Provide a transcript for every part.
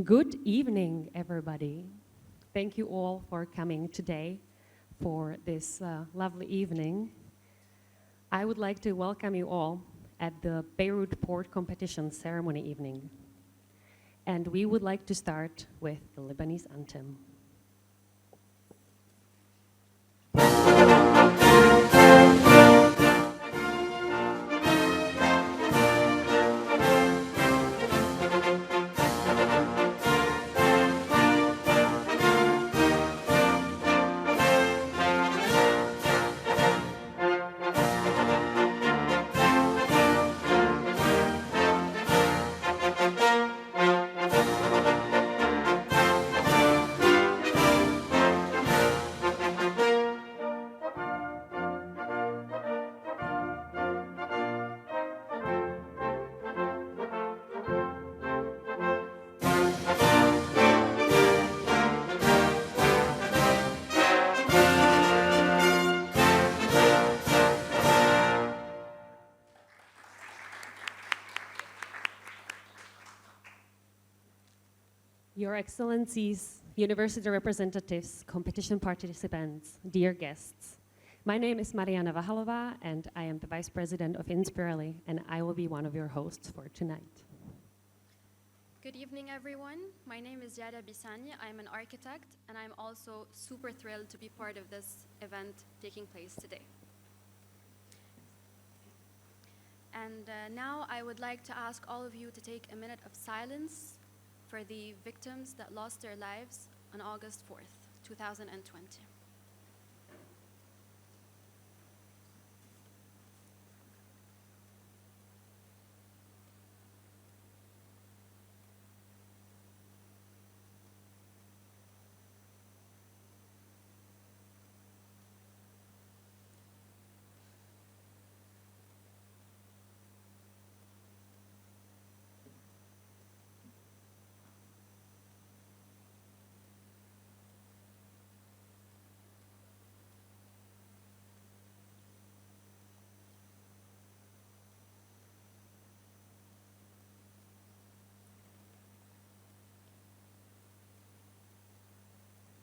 Good evening, everybody. Thank you all for coming today for this lovely evening. I would like to welcome you all at the Beirut Port Competition Ceremony evening. And we would like to start with the Lebanese anthem. Your Excellencies, University representatives, competition participants, dear guests. My name is Mariana Vahalová and I am the Vice President of Inspirali and I will be one of your hosts for tonight. Good evening, everyone. My name is Yara Bisani. I'm an architect and I'm also super thrilled to be part of this event taking place today. And now I would like to ask all of you to take a minute of silence for the victims that lost their lives on August 4th, 2020.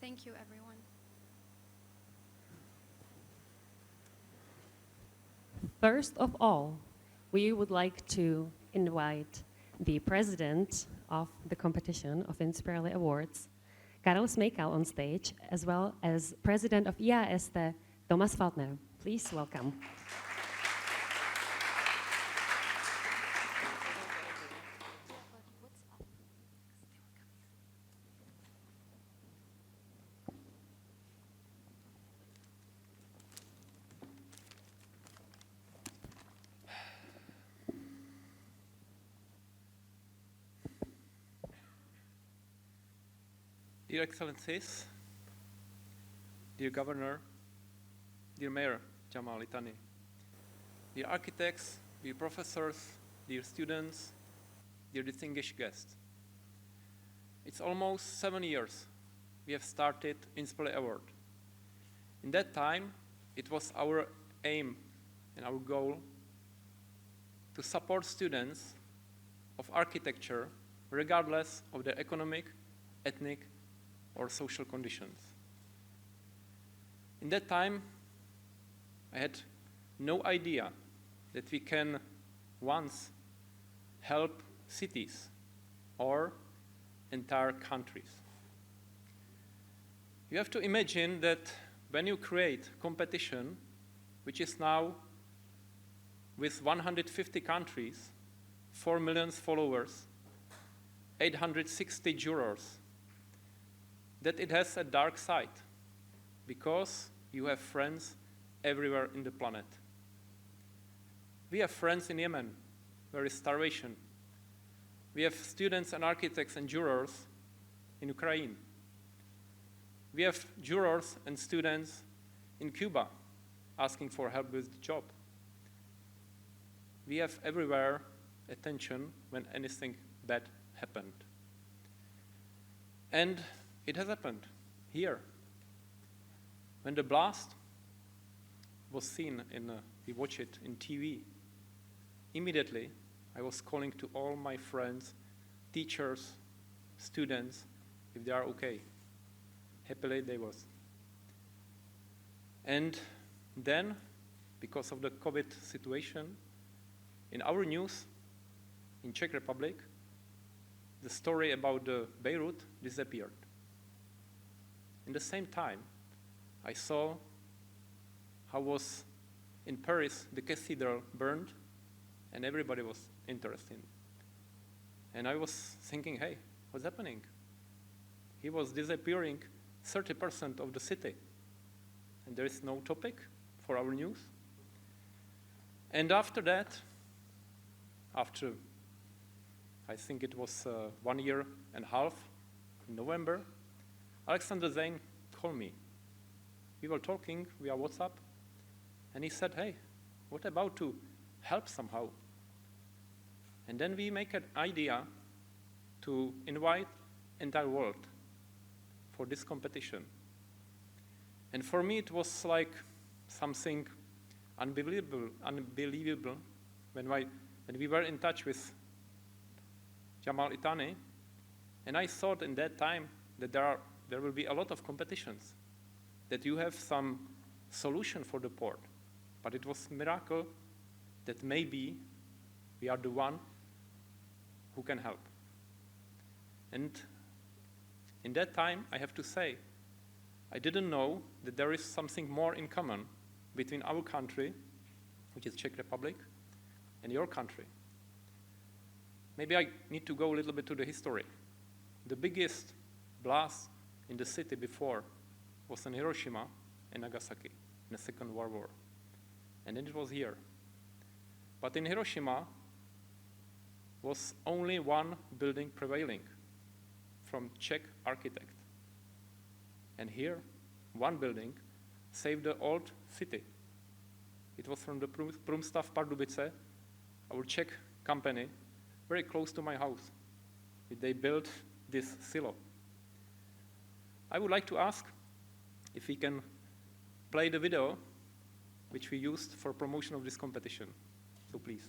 Thank you, everyone. First of all, we would like to invite the president of the competition of Inspirali Awards, Karel Smejkal, on stage, as well as president of IAST, Thomas Faltner. Please welcome. Dear Excellencies, dear Governor, dear Mayor Jamal Litani, dear architects, dear professors, dear students, dear distinguished guests. It's almost 7 years we have started Inspirali Award. In that time, it was our aim and our goal to support students of architecture regardless of their economic, ethnic, or social conditions. In that time, I had no idea that we can once help cities or entire countries. You have to imagine that when you create competition, which is now with 150 countries, 4 million followers, 860 jurors, that it has a dark side, because you have friends everywhere in the planet. We have friends in Yemen, where is starvation. We have students and architects and jurors in Ukraine. We have jurors and students in Cuba asking for help with the job. We have everywhere attention when anything bad happened. And it has happened here. When the blast was seen we watched it in TV, immediately I was calling to all my friends, teachers, students, if they are okay. Happily they was. And then, because of the COVID situation, in our news in Czech Republic, the story about Beirut disappeared. In the same time, I saw how was in Paris the cathedral burned, and everybody was interested. And I was thinking, hey, what's happening? He was disappearing 30% of the city, and there is no topic for our news. And after that, after I think it was 1 year and a half, in November, Alexander Zane called me. We were talking via WhatsApp, and he said, hey, what about to help somehow? And then we make an idea to invite entire world for this competition. And for me, it was like something unbelievable when we were in touch with Jamal Itani, and I thought in that time that there will be a lot of competitions, that you have some solution for the port. But it was a miracle that maybe we are the one who can help. And in that time, I have to say, I didn't know that there is something more in common between our country, which is Czech Republic, and your country. Maybe I need to go a little bit to the history. The biggest blast in the city before was in Hiroshima and Nagasaki in the Second World War. And then it was here. But in Hiroshima was only one building prevailing from Czech architect. And here, one building saved the old city. It was from the Průmstav Pardubice, our Czech company, very close to my house. They built this silo. I would like to ask if we can play the video which we used for promotion of this competition. So please.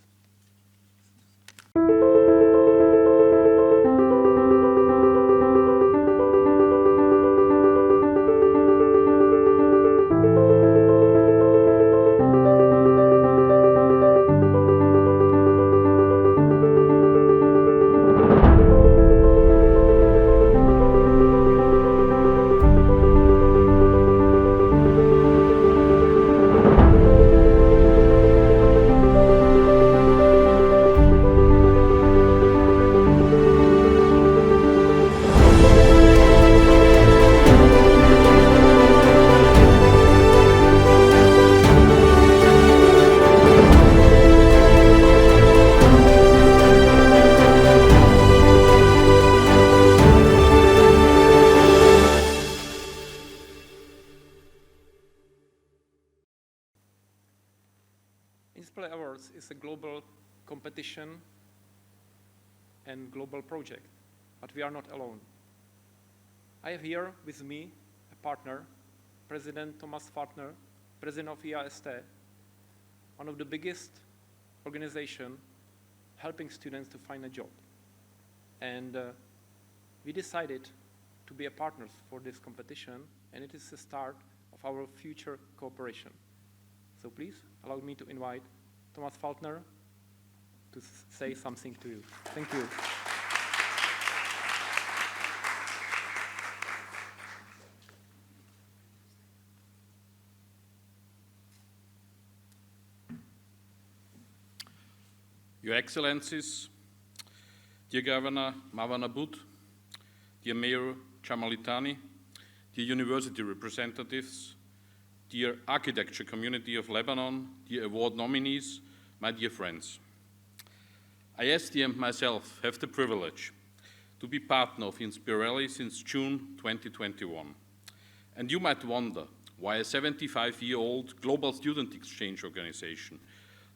Inspire Awards is a global competition and global project, but we are not alone. I have here with me a partner, President Thomas Fartner, President of IAST, one of the biggest organizations helping students to find a job. And we decided to be a partners for this competition, and it is the start of our future cooperation. So please allow me to invite Thomas Faltner to say something to you. Thank you. Your Excellencies, dear Governor Marwan Aboud, dear Mayor Jamalitani, dear university representatives, dear architecture community of Lebanon, dear award nominees, my dear friends. IST and myself have the privilege to be partner of Inspirelli since June 2021. And you might wonder why a 75-year-old global student exchange organization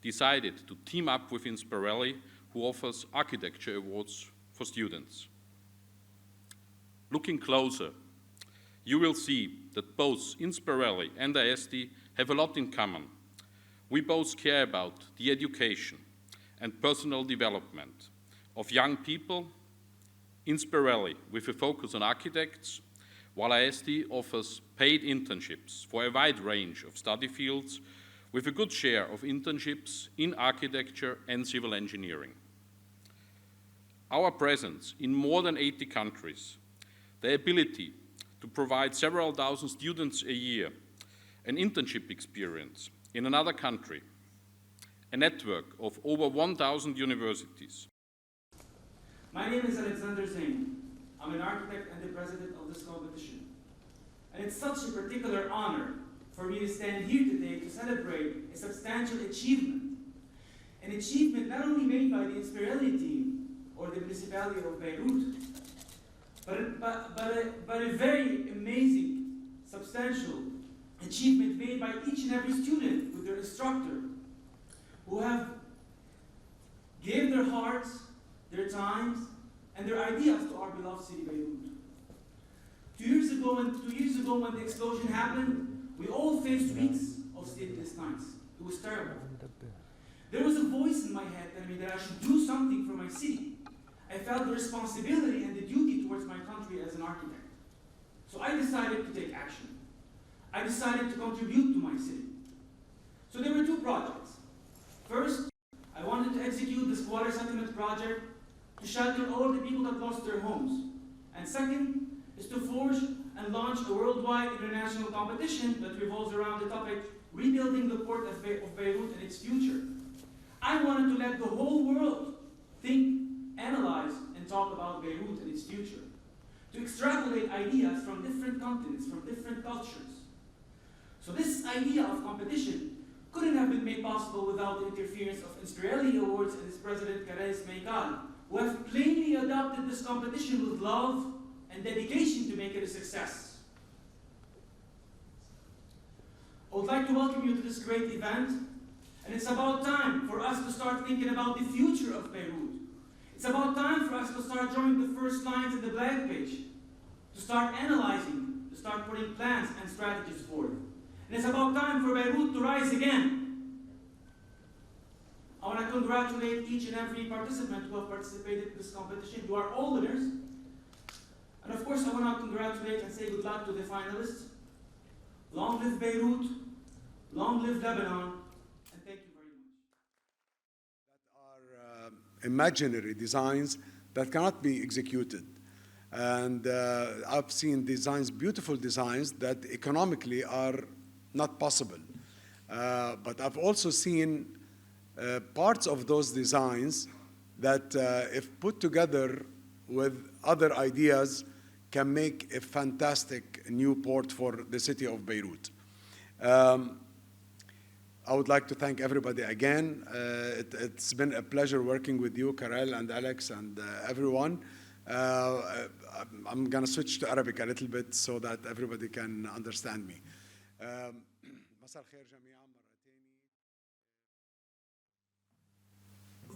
decided to team up with Inspirelli, who offers architecture awards for students. Looking closer, you will see that both Inspirelli and IST have a lot in common. We both care about the education and personal development of young people Inspirelli with a focus on architects, while ISD offers paid internships for a wide range of study fields with a good share of internships in architecture and civil engineering. Our presence in more than 80 countries, the ability to provide several thousand students a year an internship experience in another country, a network of over 1,000 universities. My name is Alexander Zain. I'm an architect and the president of this competition. And it's such a particular honor for me to stand here today to celebrate a substantial achievement. An achievement not only made by the Inspirelli team or the municipality of Beirut, but a very amazing, substantial achievement made by each and every student with their instructor, who have gave their hearts, their times, and their ideas to our beloved city, Beirut. 2 years ago, when the explosion happened, we all faced weeks of sleepless nights. It was terrible. There was a voice in my head telling me that I should do something for my city. I felt the responsibility and the duty towards my country as an architect. So I decided to take action. I decided to contribute to my city. So there were two projects. First, I wanted to execute the squatter settlement project to shelter all the people that lost their homes. And second is to forge and launch a worldwide international competition that revolves around the topic rebuilding the port of Beirut and its future. I wanted to let the whole world think, analyze, and talk about Beirut and its future. To extrapolate ideas from different continents, from different cultures. So this idea of competition couldn't have been made possible without the interference of Inspirelli Awards and its president, Karez Meikal, who have plainly adopted this competition with love and dedication to make it a success. I would like to welcome you to this great event, and it's about time for us to start thinking about the future of Beirut. It's about time for us to start drawing the first lines in the blank page, to start analyzing, to start putting plans and strategies forward. And it's about time for Beirut to rise again. I want to congratulate each and every participant who have participated in this competition. You are all winners. And of course, I want to congratulate and say good luck to the finalists. Long live Beirut, long live Lebanon, and thank you very much. That are imaginary designs that cannot be executed. And I've seen designs, beautiful designs, that economically are not possible. But I've also seen parts of those designs that, if put together with other ideas, can make a fantastic new port for the city of Beirut. I would like to thank everybody again. It's been a pleasure working with you, Karel and Alex and everyone. I'm going to switch to Arabic a little bit so that everybody can understand me. مساء الخير جميعا مرة تاني.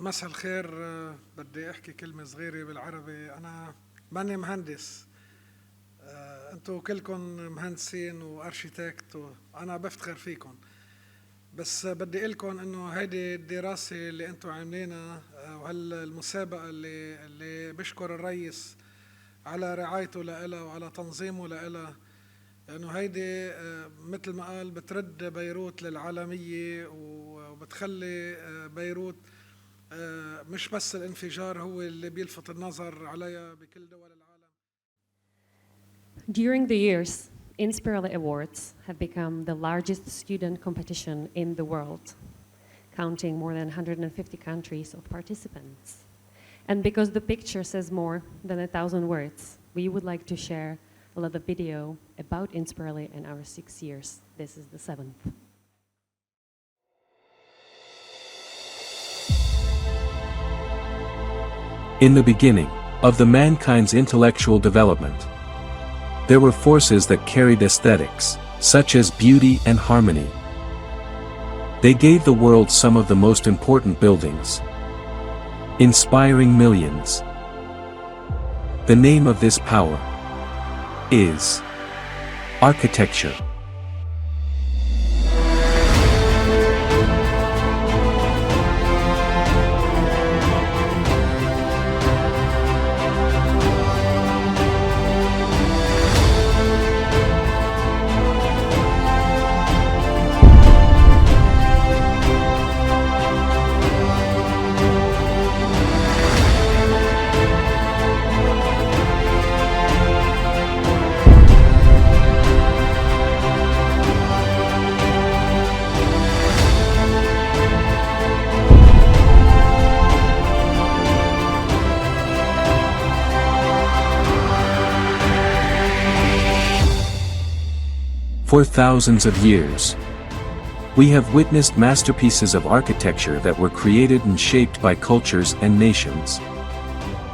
مساء الخير. بدي احكي كلمة صغيرة بالعربي. أنا ماني مهندس، أنتوا كلكم مهندسين وأرشيتكت وأنا بفتخر فيكم، بس بدي أقول لكم إنه هيدي الدراسة اللي أنتوا عاملينها وهالمسابقة اللي بشكر الرئيس على رعايته لها وعلى تنظيمه لها، لأنه هيدي مثل ما قال بترد بيروت للعالمية وبتخلي بيروت مش بس الانفجار هو اللي بيلفت النظر عليها بكل دول العالم. During the years, Inspirelli Awards have become the largest student competition in the world, counting more than 150 countries of participants. And because the picture says more than 1,000 words, we would like to share a little video about Inspirelli and our 6 years. This is the 7th. In the beginning of the mankind's intellectual development, there were forces that carried aesthetics, such as beauty and harmony. They gave the world some of the most important buildings, inspiring millions. The name of this power is architecture. For thousands of years, we have witnessed masterpieces of architecture that were created and shaped by cultures and nations.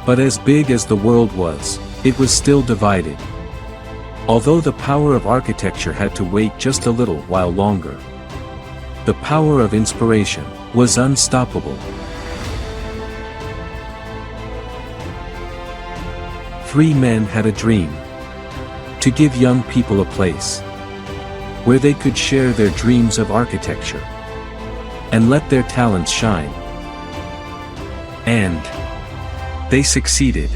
But as big as the world was, it was still divided. Although the power of architecture had to wait just a little while longer, the power of inspiration was unstoppable. Three men had a dream: to give young people a place where they could share their dreams of architecture and let their talents shine. And they succeeded.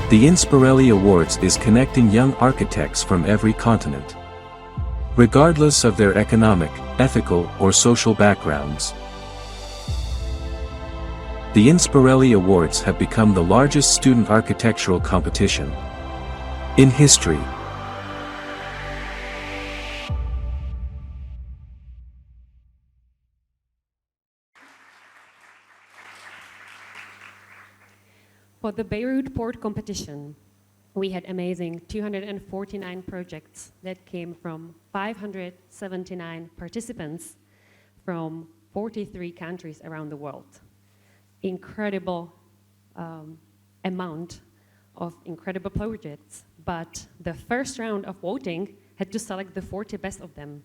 The Inspirelli Awards is connecting young architects from every continent, regardless of their economic, ethical, or social backgrounds. The Inspirelli Awards have become the largest student architectural competition in history. For the Beirut Port competition, we had amazing 249 projects that came from 579 participants from 43 countries around the world. Incredible amount of incredible projects, but the first round of voting had to select the 40 best of them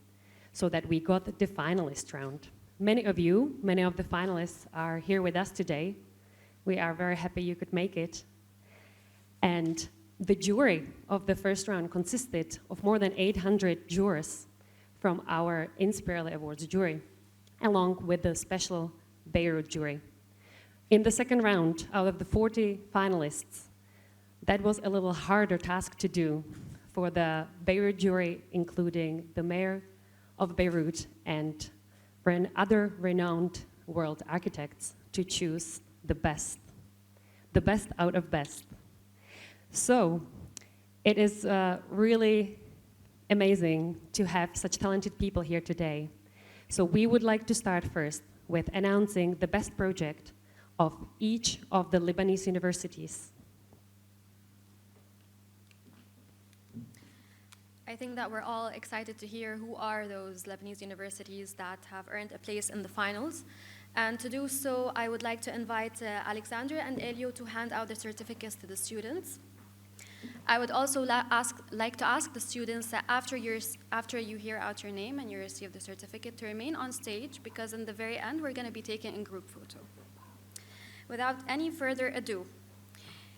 so that we got the finalist round. Many of the finalists are here with us today. We are very happy you could make it. And the jury of the first round consisted of more than 800 jurors from our Inspirelli Awards jury, along with the special Beirut jury. In the second round, out of the 40 finalists, that was a little harder task to do for the Beirut jury, including the mayor of Beirut and other renowned world architects, to choose the best out of best. So it is really amazing to have such talented people here today. So we would like to start first with announcing the best project of each of the Lebanese universities. I think that we're all excited to hear who are those Lebanese universities that have earned a place in the finals. And to do so, I would like to invite Alexander and Elio to hand out the certificates to the students. I would also like to ask the students that after you hear out your name and you receive the certificate, to remain on stage, because in the very end, we're going to be taking a group photo. Without any further ado,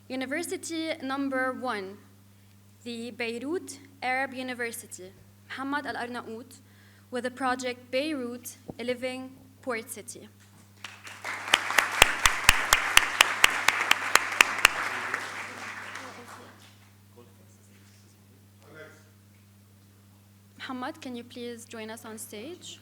University number 1, the Beirut Arab University, Mohammed Al Arnaout, with the project Beirut, a Living Port City. Mohammed, can you please join us on stage?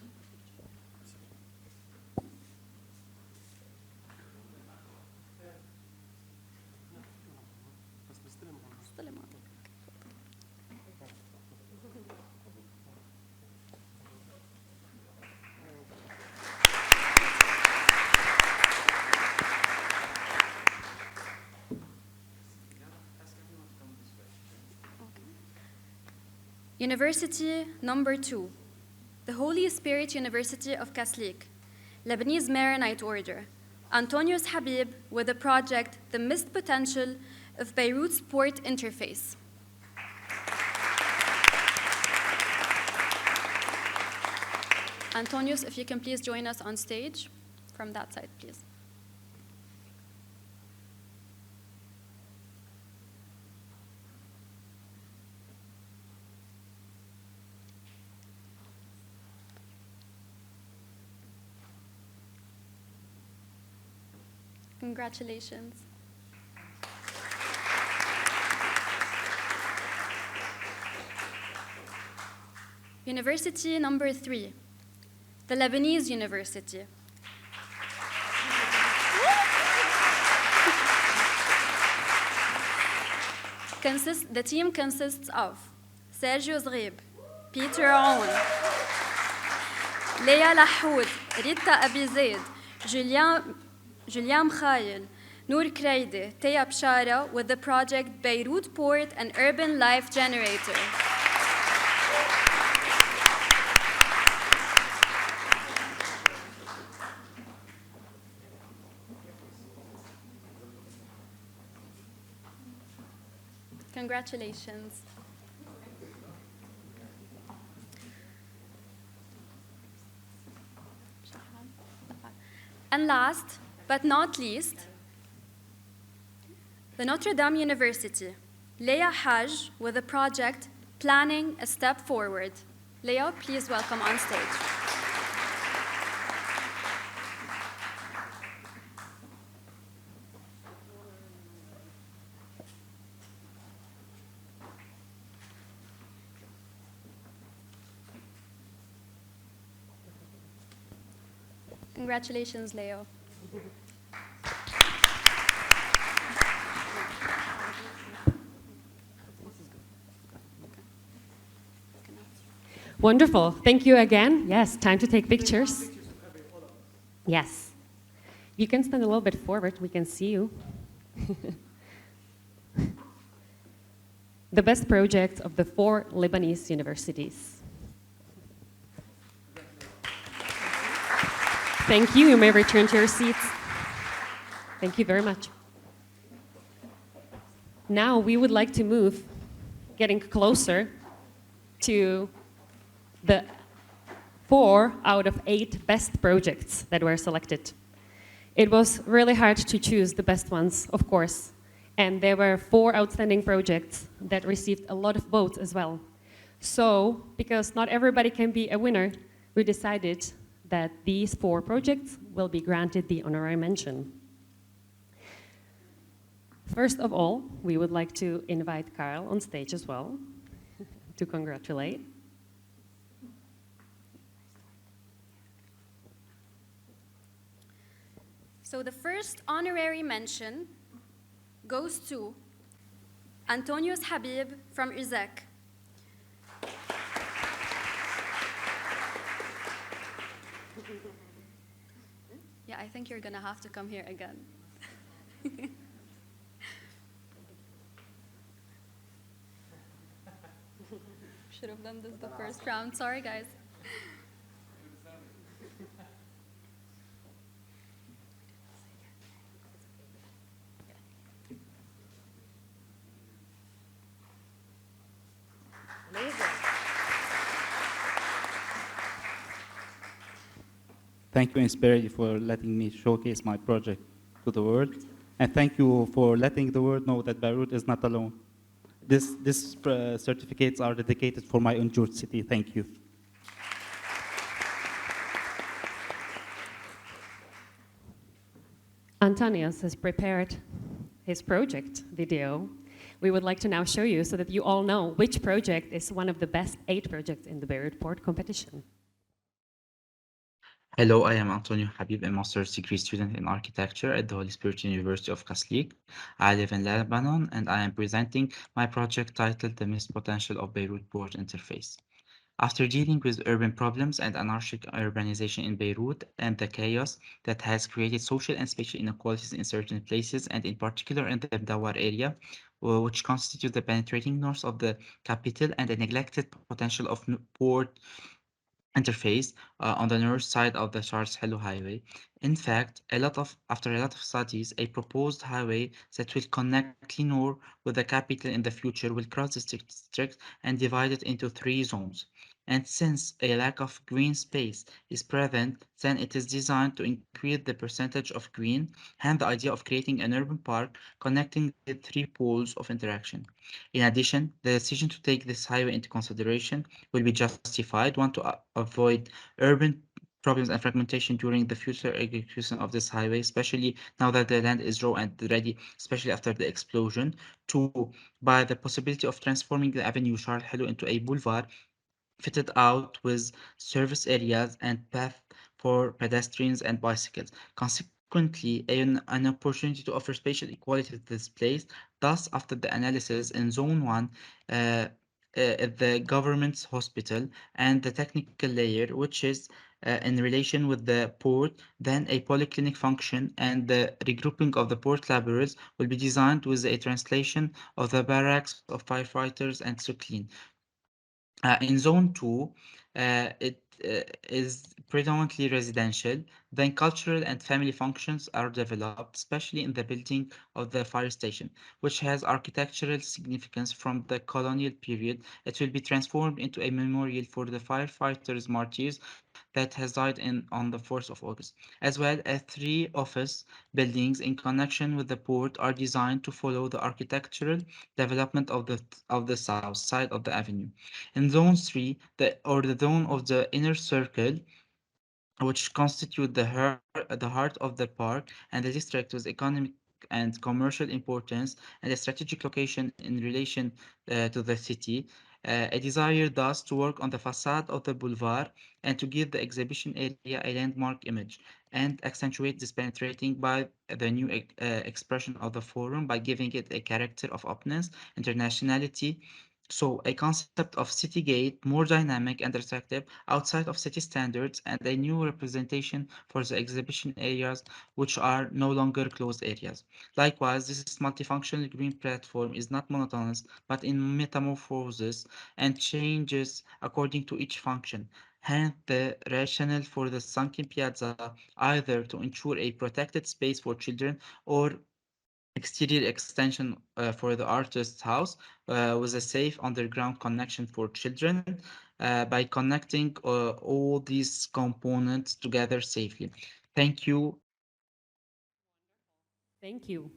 University number 2, the Holy Spirit University of Kaslik, Lebanese Maronite Order, Antonius Habib, with the project The Missed Potential of Beirut's Port Interface. Antonius, if you can please join us on stage from that side, please. Congratulations. University number 3, the Lebanese University. The team consists of Sergio Zghib, Peter Aoun, Leia Lahoud, Rita Abi Zaid, Julian Mkhail, Noor Kreide, Teya Bshara with the project Beirut Port and Urban Life Generator. Congratulations. And last but not least, the Notre Dame University, Leia Haj with the project Planning a Step Forward. Leia, please welcome on stage. Congratulations, Leo. Wonderful. Thank you again. Yes, time to take pictures. Yes. You can stand a little bit forward. We can see you. The best project of the 4 Lebanese universities. Thank you. You may return to your seats. Thank you very much. Now we would like to move, getting closer to the 4 out of 8 best projects that were selected. It was really hard to choose the best ones, of course, and there were 4 outstanding projects that received a lot of votes as well. So, because not everybody can be a winner, we decided that these 4 projects will be granted the honorary mention. First of all, we would like to invite Carl on stage as well to congratulate. So the first honorary mention goes to Antonius Habib from UZEK. Yeah, I think you're gonna have to come here again. Should have done this the first round. Sorry, guys. Thank you, Inspirity, for letting me showcase my project to the world. And thank you for letting the world know that Beirut is not alone. These certificates are dedicated for my injured city. Thank you. Antonius has prepared his project video. We would like to now show you so that you all know which project is one of the best 8 projects in the Beirut Port competition. Hello, I am Antonio Habib, a master's degree student in architecture at the Holy Spirit University of Kaslik. I live in Lebanon, and I am presenting my project titled The Missed Potential of Beirut Port Interface. After dealing with urban problems and anarchic urbanization in Beirut and the chaos that has created social and spatial inequalities in certain places, and in particular in the Mdawar area, which constitutes the penetrating north of the capital and the neglected potential of port interface on the north side of the Charles Hello Highway. In fact, after a lot of studies, a proposed highway that will connect Linor with the capital in the future will cross the district and divide it into 3 zones. And since a lack of green space is present, then it is designed to increase the percentage of green, hence the idea of creating an urban park connecting the three poles of interaction. In addition, the decision to take this highway into consideration will be justified, one, to avoid urban problems and fragmentation during the future execution of this highway, especially now that the land is raw and ready, especially after the explosion. Two, by the possibility of transforming the Avenue Charles Hello into a boulevard fitted out with service areas and paths for pedestrians and bicycles. Consequently, an opportunity to offer spatial equality to this place. Thus, after the analysis in Zone 1, the government's hospital and the technical layer, which is in relation with the port, then a polyclinic function and the regrouping of the port laboratories will be designed with a translation of the barracks of firefighters and so clean. In Zone 2, it is predominantly residential. Then cultural and family functions are developed, especially in the building of the fire station, which has architectural significance from the colonial period. It will be transformed into a memorial for the firefighters martyrs that has died on the 4th of August, as well as 3 office buildings in connection with the port are designed to follow the architectural development of the south side of the avenue. In Zone 3, the zone of the inner circle, which constitute the heart of the park and the district with economic and commercial importance and a strategic location in relation to the city. A desire thus to work on the facade of the boulevard and to give the exhibition area a landmark image and accentuate this penetrating by the new expression of the forum by giving it a character of openness, internationality. So a concept of city gate, more dynamic and attractive outside of city standards, and a new representation for the exhibition areas, which are no longer closed areas. Likewise, this multifunctional green platform is not monotonous, but in metamorphosis and changes according to each function. Hence, the rationale for the sunken piazza, either to ensure a protected space for children or exterior extension for the artist's house with a safe underground connection for children by connecting all these components together safely. Thank you. Thank you.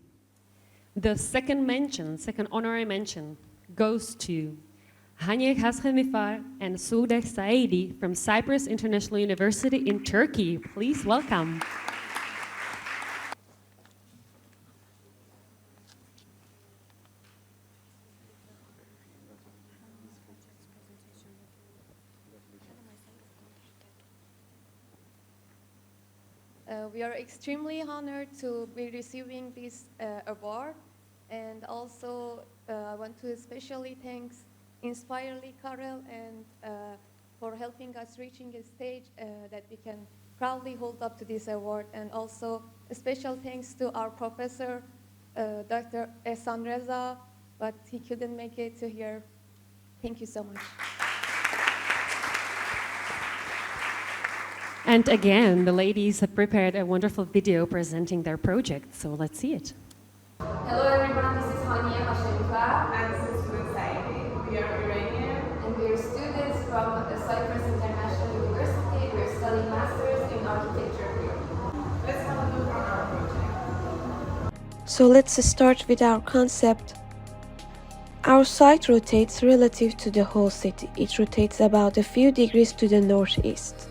The second honorary mention, goes to Hanya Hashanifar and Suda Saidi from Cyprus International University in Turkey. Please welcome. We are extremely honored to be receiving this award, and also I want to especially thank Inspirely Karel and for helping us reaching a stage that we can proudly hold up to this award, and also a special thanks to our professor, Dr. Ehsan Reza, but he couldn't make it to here. Thank you so much. And again, the ladies have prepared a wonderful video presenting their project, so let's see it. Hello everyone, this is Hania Hashemka and this is Suda Saidi. We are Iranian and we are students from the Cyprus International University. We are studying masters in architecture here. Let's have a look at our project. So let's start with our concept. Our site rotates relative to the whole city. It rotates about a few degrees to the northeast.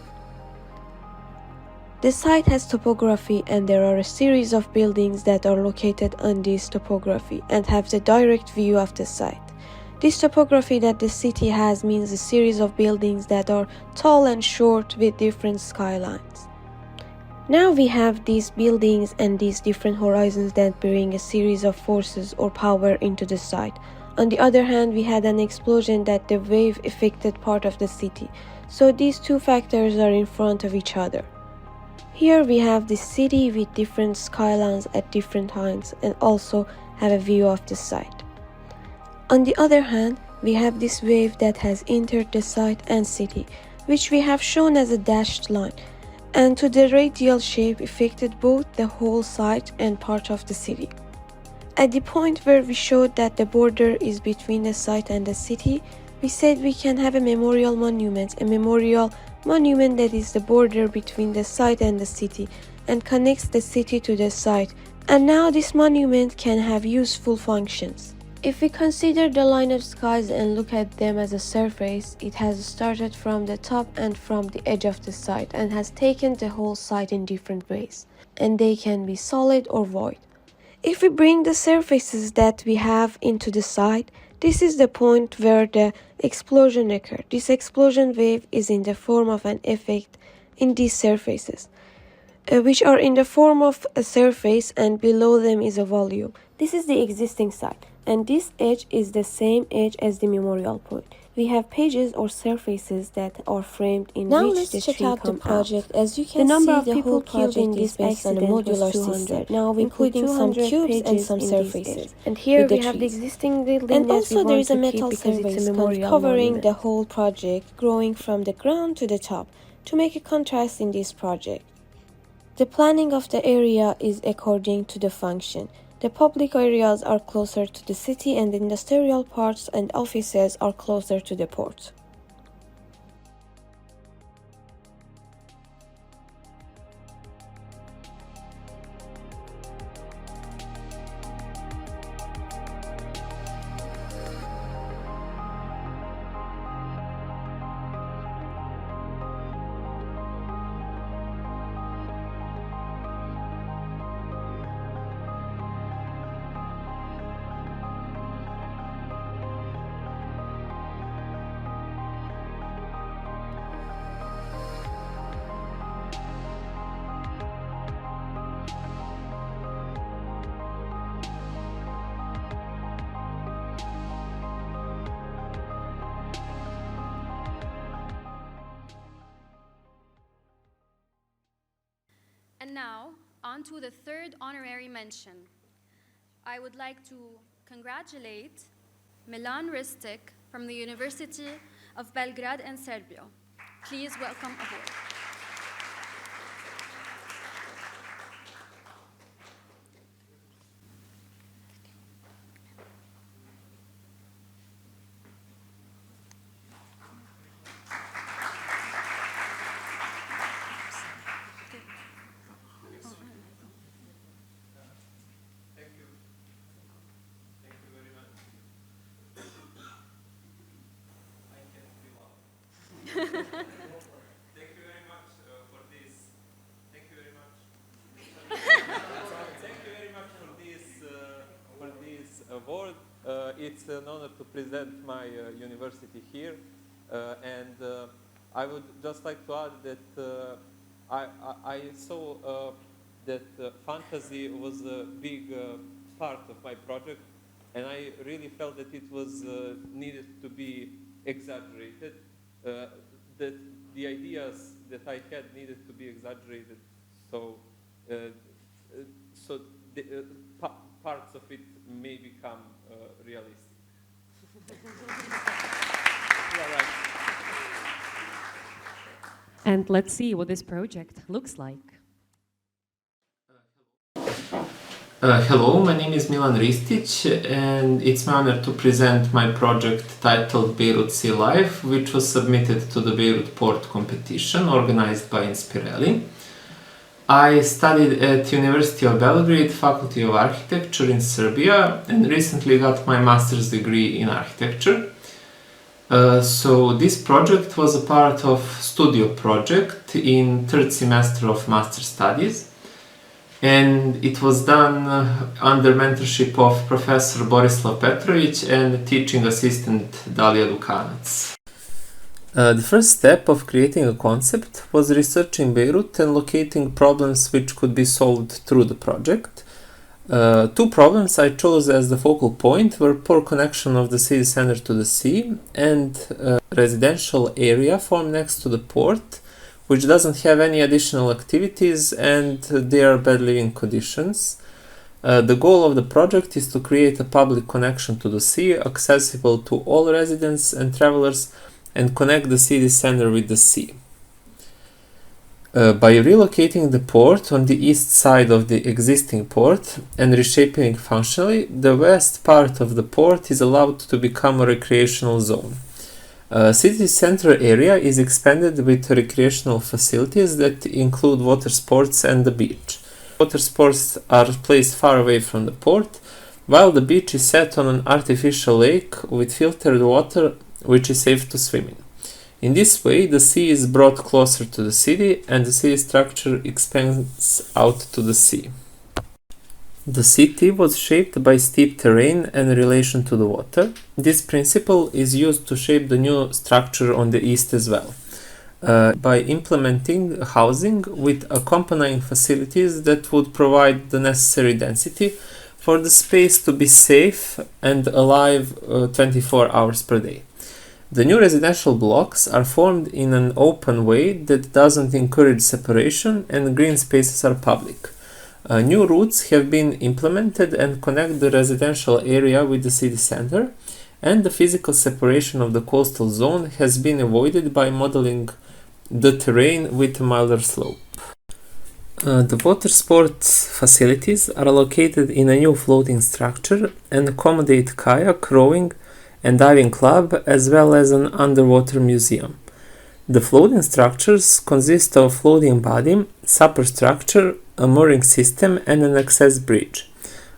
The site has topography, and there are a series of buildings that are located on this topography and have the direct view of the site. This topography that the city has means a series of buildings that are tall and short with different skylines. Now we have these buildings and these different horizons that bring a series of forces or power into the site. On the other hand, we had an explosion that the wave affected part of the city. So these two factors are in front of each other. Here we have the city with different skylines at different heights and also have a view of the site. On the other hand, we have this wave that has entered the site and city, which we have shown as a dashed line, and to the radial shape affected both the whole site and part of the city. At the point where we showed that the border is between the site and the city, We said we can have a memorial monument that is the border between the site and the city and connects the city to the site. And now this monument can have useful functions. If we consider the line of skies and look at them as a surface, it has started from the top and from the edge of the site and has taken the whole site in different ways, and they can be solid or void. If we bring the surfaces that we have into the site, this is the point where the explosion occurs. This explosion wave is in the form of an effect in these surfaces, which are in the form of a surface, and below them is a volume. This is the existing site, and this edge is the same edge as the memorial point. We have pages or surfaces that are framed in Now which let's the check tree out the come project. out. As you The can number see, of the people whole killed in project this is based on a accident was modular 200. system. Now we put including some 200 cubes and pages some in surfaces. these edges. And here with we the have the trees. existing building And that also we there want is a to keep metal because it's a surface memorial covering monument. the whole project, growing from the ground to the top, to make a contrast in this project. The planning of the area is according to the function. The public areas are closer to the city and the industrial parts and offices are closer to the port. And now, on to the third honorary mention. I would like to congratulate Milan Ristic from the University of Belgrade in Serbia. Please welcome aboard. Award. It's an honor to present my university here, and I would just like to add that I saw that fantasy was a big part of my project, and I really felt that it was needed to be exaggerated, that the ideas that I had needed to be exaggerated, so the parts of it may become realistic. Yeah, right. And let's see what this project looks like. Hello, my name is Milan Ristic, and it's my honor to present my project titled Beirut Sea Life, which was submitted to the Beirut Port competition organized by Inspirelli. I studied at University of Belgrade, Faculty of Architecture in Serbia, and recently got my master's degree in architecture. So this project was a part of studio project in third semester of master studies, and it was done under mentorship of Professor Borislav Petrovic and teaching assistant Dalia Lukanac. The first step of creating a concept was researching Beirut and locating problems which could be solved through the project. Two problems I chose as the focal point were poor connection of the city center to the sea and a residential area formed next to the port, which doesn't have any additional activities and there are bad living conditions. The goal of the project is to create a public connection to the sea, accessible to all residents and travelers, and connect the city center with the sea. By relocating the port on the east side of the existing port and reshaping functionally, the west part of the port is allowed to become a recreational zone. City center area is expanded with recreational facilities that include water sports and the beach. Water sports are placed far away from the port, while the beach is set on an artificial lake with filtered water which is safe to swim in. In this way, the sea is brought closer to the city and the city structure expands out to the sea. The city was shaped by steep terrain and relation to the water. This principle is used to shape the new structure on the east as well, by implementing housing with accompanying facilities that would provide the necessary density for the space to be safe and alive 24 hours per day. The new residential blocks are formed in an open way that doesn't encourage separation, and green spaces are public. New routes have been implemented and connect the residential area with the city center, and the physical separation of the coastal zone has been avoided by modeling the terrain with a milder slope. The water sports facilities are located in a new floating structure and accommodate kayak, rowing, and diving club, as well as an underwater museum. The floating structures consist of floating body, superstructure, a mooring system, and an access bridge.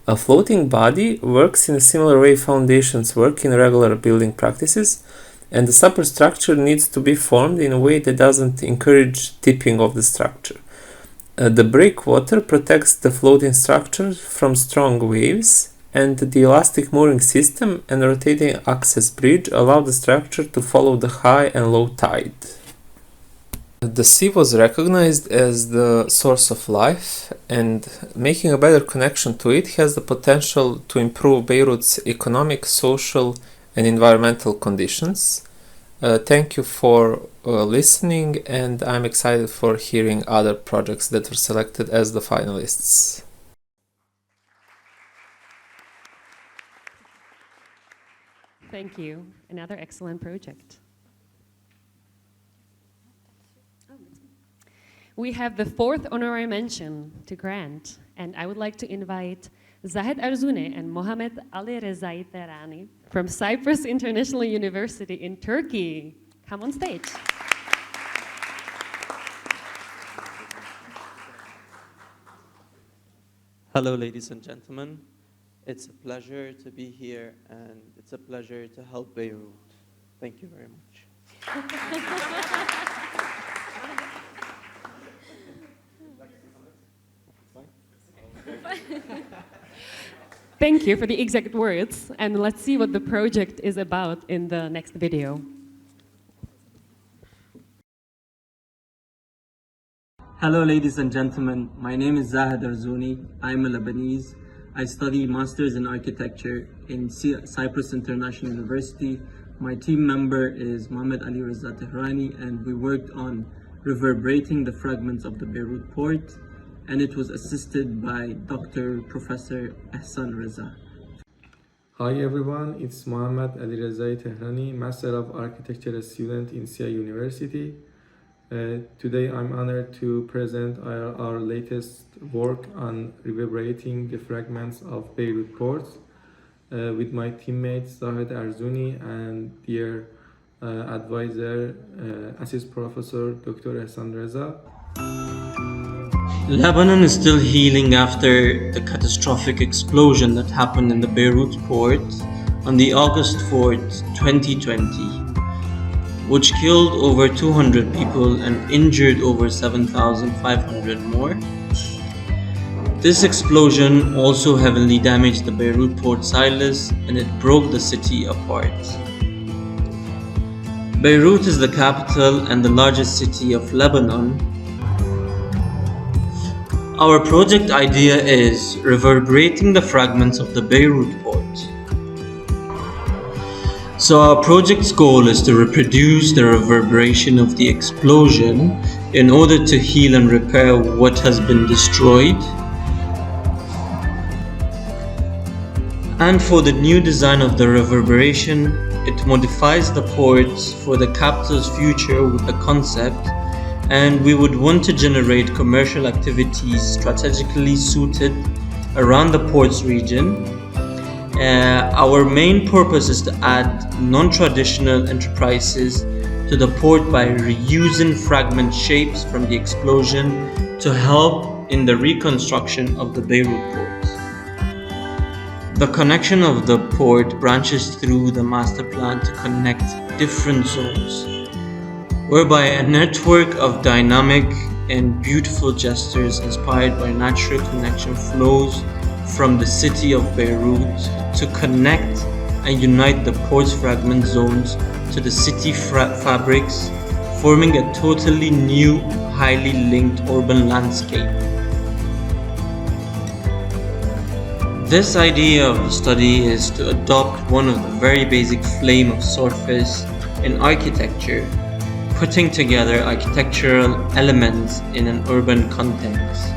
A floating body works in a similar way foundations work in regular building practices, and the superstructure needs to be formed in a way that doesn't encourage tipping of the structure. The breakwater protects the floating structure from strong waves, and the elastic mooring system and rotating access bridge allow the structure to follow the high and low tide. The sea was recognized as the source of life, and making a better connection to it has the potential to improve Beirut's economic, social, and environmental conditions. Thank you for listening, and I'm excited for hearing other projects that were selected as the finalists. Thank you. Another excellent project. We have the fourth honorary mention to grant, and I would like to invite Zahid Arzouni and Mohamed Ali Rezai Terani from Cyprus International University in Turkey. Come on stage. Hello, ladies and gentlemen. It's a pleasure to be here, and it's a pleasure to help Beirut. Thank you very much. Thank you for the exact words, and let's see what the project is about in the next video. Hello, ladies and gentlemen. My name is Zahid Arzouni. I'm a Lebanese. I study Masters in Architecture in Cyprus International University. My team member is Mohamed Ali Reza Tehrani, and we worked on reverberating the fragments of the Beirut port, and it was assisted by Professor Ahsan Reza. Hi everyone, it's Mohamed Ali Reza Tehrani, Master of Architecture student in SIA University. Today I'm honored to present our latest work on reverberating the fragments of Beirut port with my teammates Zahid Arzouni and dear advisor, Assist Professor Dr. Ahsan Reza. Lebanon is still healing after the catastrophic explosion that happened in the Beirut port on the August 4th, 2020, which killed over 200 people and injured over 7,500 more. This explosion also heavily damaged the Beirut port silos, and it broke the city apart. Beirut is the capital and the largest city of Lebanon. Our project idea is reverberating the fragments of the Beirut port. So our project's goal is to reproduce the reverberation of the explosion in order to heal and repair what has been destroyed. And for the new design of the reverberation, it modifies the port for the capital's future with the concept, and we would want to generate commercial activities strategically suited around the port's region, Our main purpose is to add non-traditional enterprises to the port by reusing fragment shapes from the explosion to help in the reconstruction of the Beirut port. The connection of the port branches through the master plan to connect different zones, whereby a network of dynamic and beautiful gestures inspired by natural connection flows from the city of Beirut to connect and unite the port's fragment zones to the city fabrics, forming a totally new, highly linked urban landscape. This idea of the study is to adopt one of the very basic flame of surface in architecture, putting together architectural elements in an urban context.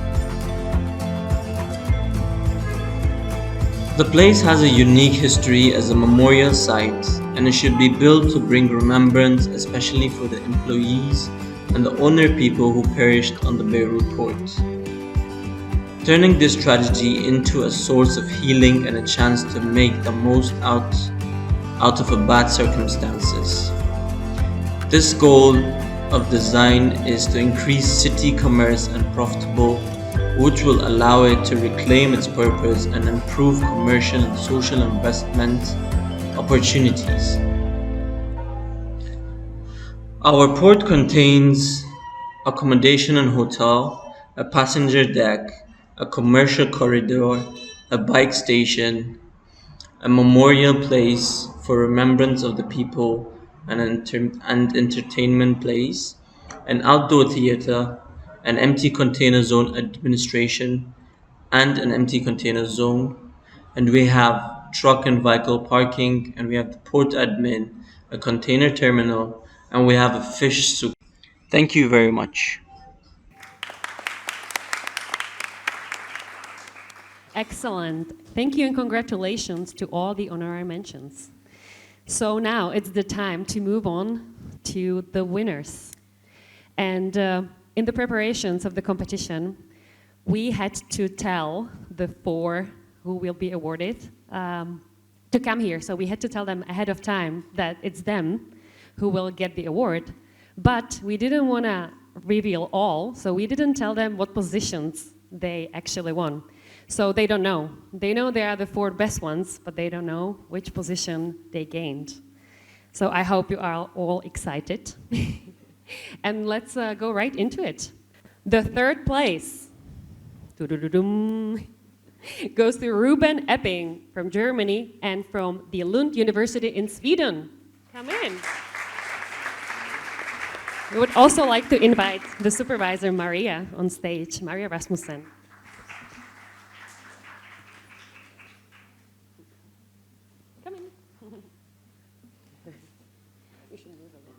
The place has a unique history as a memorial site, and it should be built to bring remembrance, especially for the employees and the owner people who perished on the Beirut port. Turning this tragedy into a source of healing and a chance to make the most out of a bad circumstances. This goal of design is to increase city commerce and profitable, which will allow it to reclaim its purpose and improve commercial and social investment opportunities. Our port contains accommodation and hotel, a passenger deck, a commercial corridor, a bike station, a memorial place for remembrance of the people, and entertainment place, an outdoor theater, an empty container zone administration, and an empty container zone. And we have truck and vehicle parking, and we have the port admin, a container terminal, and we have a fish souk. Thank you very much. Excellent. Thank you and congratulations to all the honorary mentions. So now it's the time to move on to the winners. And in the preparations of the competition, we had to tell the 4 who will be awarded to come here. So we had to tell them ahead of time that it's them who will get the award. But we didn't want to reveal all, so we didn't tell them what positions they actually won. So they don't know. They know they are the 4 best ones, but they don't know which position they gained. So I hope you are all excited. And let's go right into it. The 3rd place goes to Ruben Epping from Germany and from the Lund University in Sweden. Come in. We would also like to invite the supervisor, Maria, on stage, Maria Rasmussen. Come in. You should move over.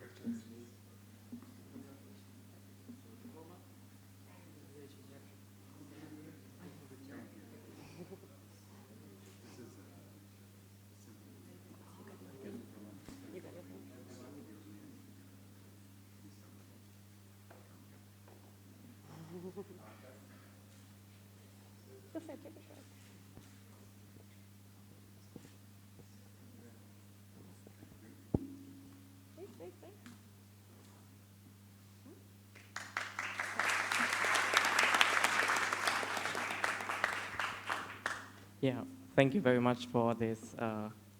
Yeah, thank you very much for this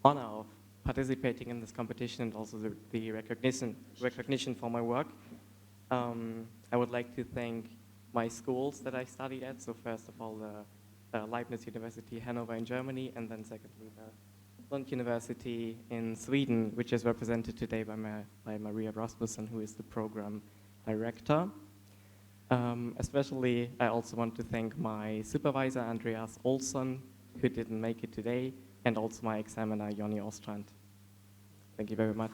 honor of participating in this competition and also the recognition for my work. I would like to thank my schools that I studied at. So first of all, the Leibniz University Hanover in Germany, and then secondly, the Lund University in Sweden, which is represented today by Maria Rasmussen, who is the program director. Especially, I also want to thank my supervisor, Andreas Olsson, who didn't make it today, and also my examiner, Jonny Ostrand. Thank you very much.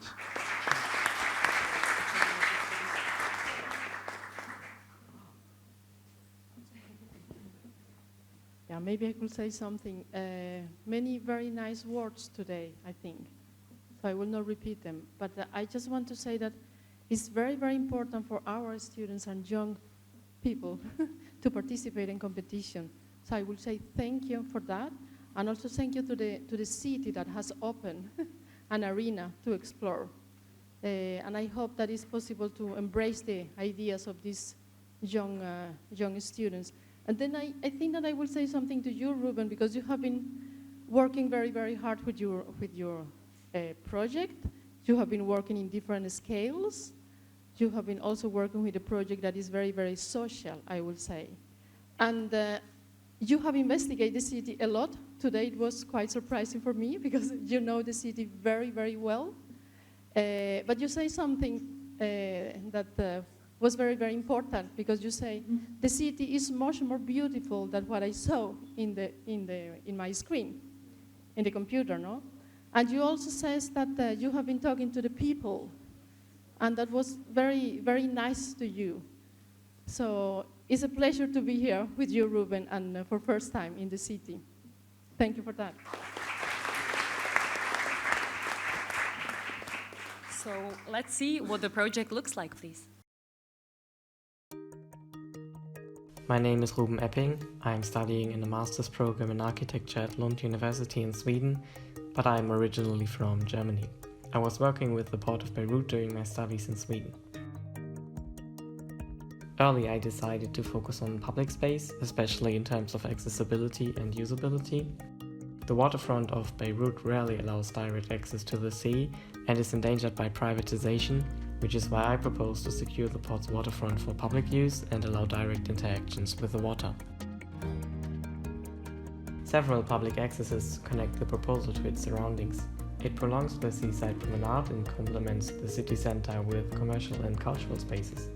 Yeah, maybe I could say something. Many very nice words today, I think. So I will not repeat them. But I just want to say that it's very, very important for our students and young people to participate in competition. So I will say thank you for that. And also thank you to the city that has opened an arena to explore. And I hope that it's possible to embrace the ideas of these young students. And then I think that I will say something to you, Ruben, because you have been working very, very hard with your project. You have been working in different scales. You have been also working with a project that is very, very social, I will say. And you have investigated the city a lot. Today it was quite surprising for me because you know the city very, very well. But you say something that was very, very important because you say the city is much more beautiful than what I saw in my screen, in the computer, no? And you also says that you have been talking to the people, and that was very, very nice to you. So it's a pleasure to be here with you, Ruben, and for first time in the city. Thank you for that. So let's see what the project looks like, please. My name is Ruben Epping. I'm studying in a master's program in architecture at Lund University in Sweden, but I'm originally from Germany. I was working with the port of Beirut during my studies in Sweden. Early I decided to focus on public space, especially in terms of accessibility and usability. The waterfront of Beirut rarely allows direct access to the sea and is endangered by privatization, which is why I propose to secure the port's waterfront for public use and allow direct interactions with the water. Several public accesses connect the proposal to its surroundings. It prolongs the seaside promenade and complements the city center with commercial and cultural spaces.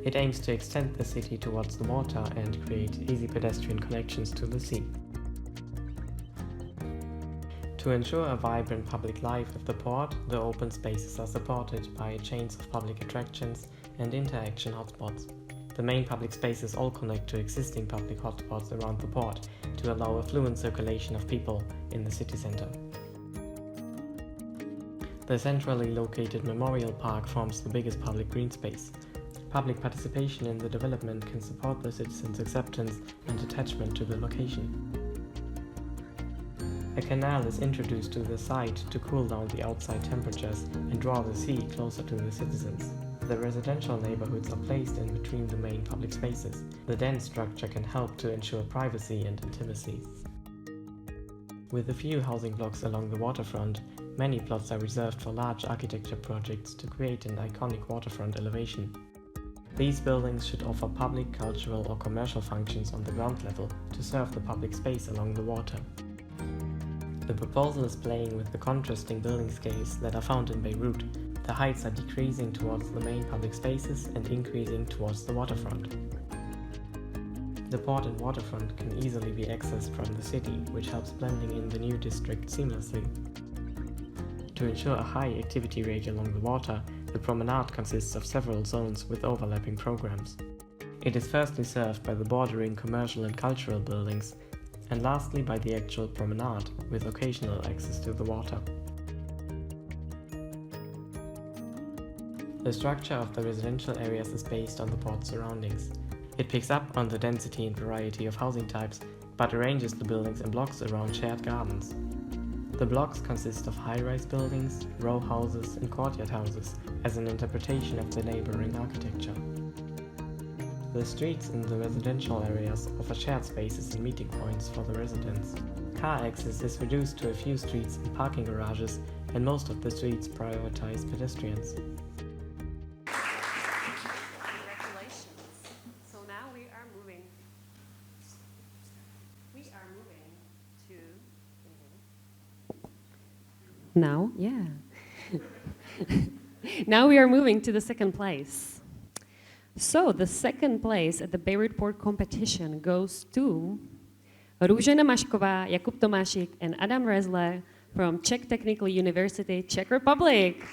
It aims to extend the city towards the water and create easy pedestrian connections to the sea. To ensure a vibrant public life at the port, the open spaces are supported by chains of public attractions and interaction hotspots. The main public spaces all connect to existing public hotspots around the port to allow a fluent circulation of people in the city center. The centrally located Memorial Park forms the biggest public green space. Public participation in the development can support the citizens' acceptance and attachment to the location. A canal is introduced to the site to cool down the outside temperatures and draw the sea closer to the citizens. The residential neighborhoods are placed in between the main public spaces. The dense structure can help to ensure privacy and intimacy. With a few housing blocks along the waterfront, many plots are reserved for large architecture projects to create an iconic waterfront elevation. These buildings should offer public, cultural or commercial functions on the ground level to serve the public space along the water. The proposal is playing with the contrasting building scales that are found in Beirut. The heights are decreasing towards the main public spaces and increasing towards the waterfront. The port and waterfront can easily be accessed from the city, which helps blending in the new district seamlessly. To ensure a high activity rate along the water, the promenade consists of several zones with overlapping programs. It is firstly served by the bordering commercial and cultural buildings, and lastly by the actual promenade, with occasional access to the water. The structure of the residential areas is based on the port's surroundings. It picks up on the density and variety of housing types, but arranges the buildings in blocks around shared gardens. The blocks consist of high-rise buildings, row houses and courtyard houses, as an interpretation of the neighboring architecture. The streets in the residential areas offer shared spaces and meeting points for the residents. Car access is reduced to a few streets and parking garages, and most of the streets prioritize pedestrians. Congratulations. So now we are moving to... Now, yeah. Now we are moving to the second place. So the second place at the Beirut Port competition goes to Rúžena Mašková, Jakub Tomášik, and Adam Rezler from Czech Technical University, Czech Republic.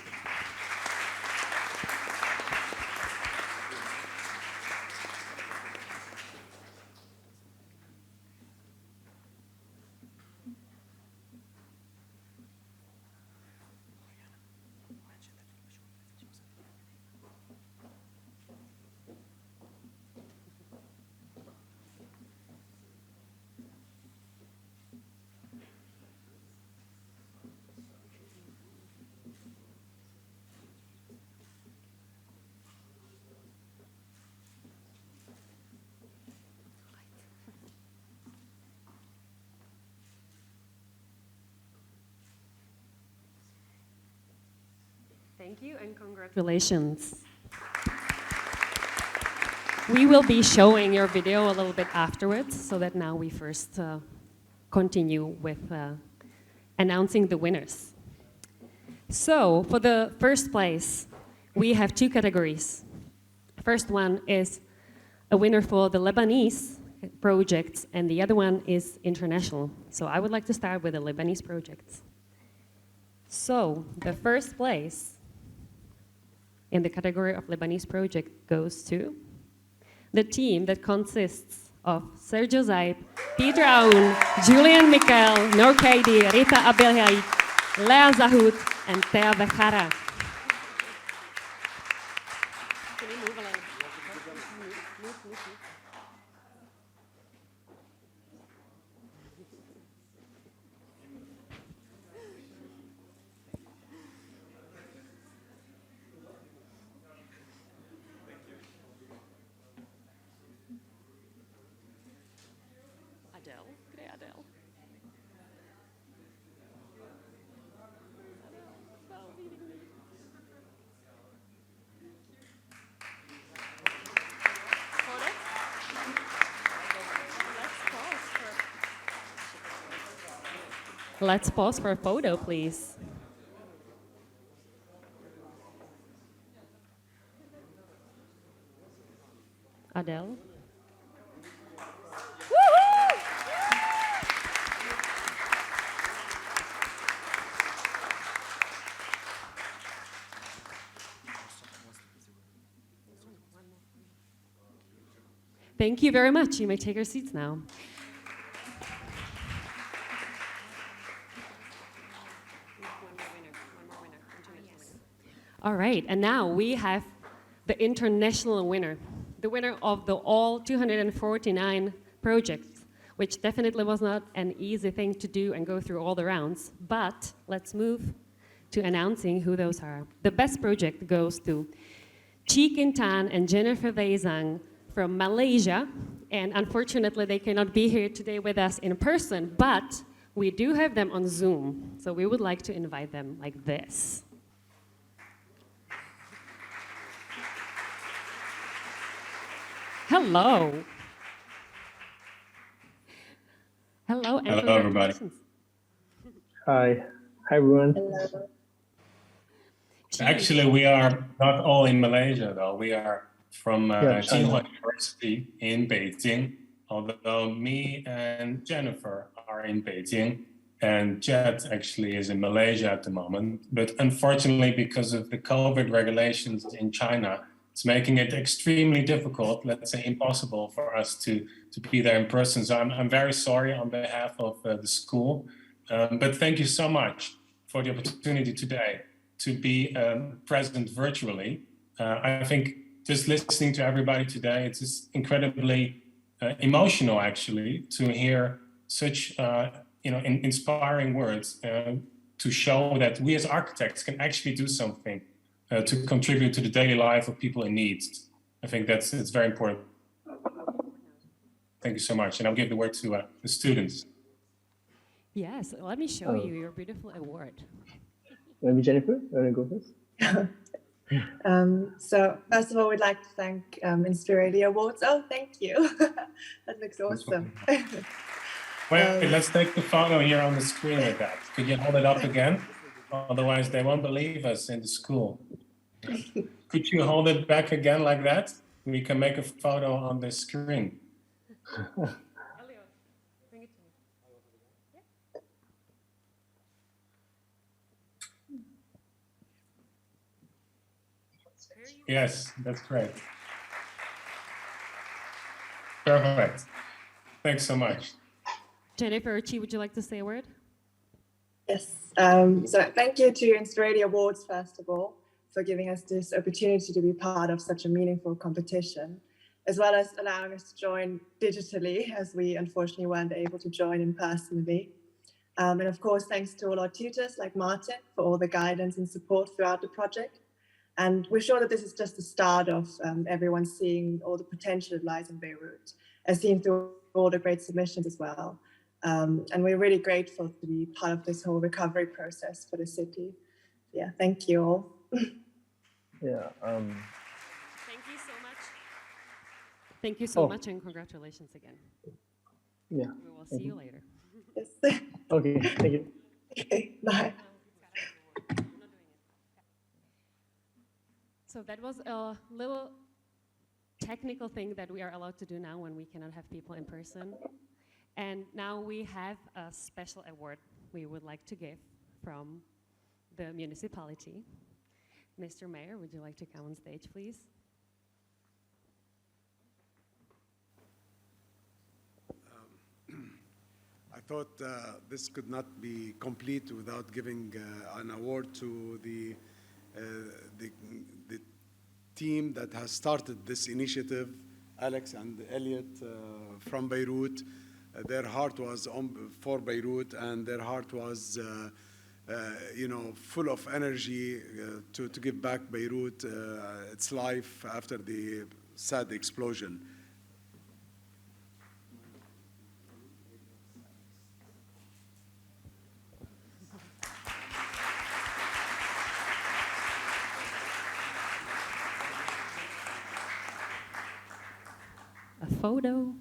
Thank you and congratulations. We will be showing your video a little bit afterwards, so that now we first continue with announcing the winners. So for the first place, we have two categories. First one is a winner for the Lebanese projects, and the other one is international. So I would like to start with the Lebanese projects. So the first place in the category of Lebanese project goes to the team that consists of Sergio Zaib, Peter Aoun, Julian Mikel, Noor Kaidi, Rita Abdelhaid, Lea Zahut, and Thea Bechara. Can you move a little? Move. Let's pause for a photo, please. Adele. Thank you very much. You may take your seats now. All right, and now we have the international winner, the winner of the all 249 projects, which definitely was not an easy thing to do and go through all the rounds, but let's move to announcing who those are. The best project goes to Chi Kin Tan and Jennifer Weizang from Malaysia, and unfortunately they cannot be here today with us in person, but we do have them on Zoom, so we would like to invite them like this. Hello. Hello, and hello, everybody. Hi. Hi, everyone. Hello. Actually, we are not all in Malaysia, though. We are from Tsinghua University in Beijing, although me and Jennifer are in Beijing, and Jet actually is in Malaysia at the moment. But unfortunately, because of the COVID regulations in China, it's making it extremely difficult, let's say impossible, for us to be there in person. So I'm very sorry on behalf of the school. But thank you so much for the opportunity today to be present virtually. I think just listening to everybody today, it's just incredibly emotional, actually, to hear such inspiring words to show that we as architects can actually do something to contribute to the daily life of people in need. I think it's very important. Thank you so much. And I'll give the word to the students. Yes, let me show you your beautiful award. Maybe Jennifer, you want to go first? So first of all, we'd like to thank Inspiralia Awards. Oh, thank you. That looks awesome. Wait, let's take the photo here on the screen with that. Could you hold it up again? Otherwise, they won't believe us in the school. Could you hold it back again like that? We can make a photo on the screen. Yes, that's great. Perfect. Thanks so much. Jennifer, Chi, would you like to say a word? Yes. So thank you to Inspiralia Awards, first of all, for giving us this opportunity to be part of such a meaningful competition, as well as allowing us to join digitally, as we unfortunately weren't able to join in personally. And of course, thanks to all our tutors like Martin for all the guidance and support throughout the project. And we're sure that this is just the start of everyone seeing all the potential that lies in Beirut, as seen through all the great submissions as well. And we're really grateful to be part of this whole recovery process for the city. Yeah, thank you all. Yeah. Thank you so much. Thank you so much, and congratulations again. Yeah. We will see you later. Yes. Okay. Thank you. Okay. Bye. So that was a little technical thing that we are allowed to do now when we cannot have people in person. And now we have a special award we would like to give from the municipality. Mr. Mayor, would you like to come on stage, please? I thought this could not be complete without giving an award to the team that has started this initiative, Alex and Elliot from Beirut. Their heart was for Beirut, and their heart was, full of energy to give back Beirut its life after the sad explosion. A photo.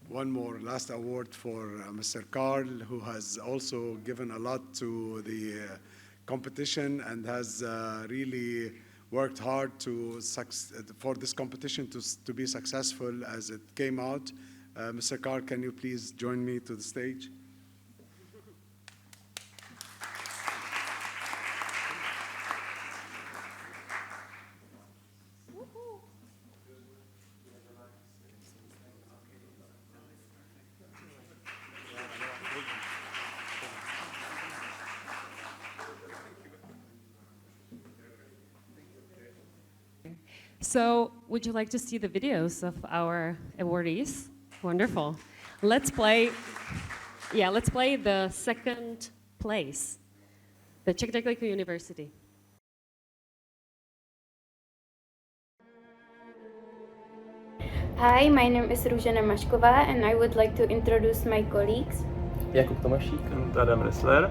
One more last award for Mr. Carl, who has also given a lot to the competition and has really worked hard for this competition to be successful as it came out. Mr. Carl, can you please join me to the stage? So, would you like to see the videos of our awardees? Wonderful. Let's play the second place, the Czech Technical University. Hi, my name is Růžena Mašková and I would like to introduce my colleagues. Jakub Tomašík and Adam Ressler.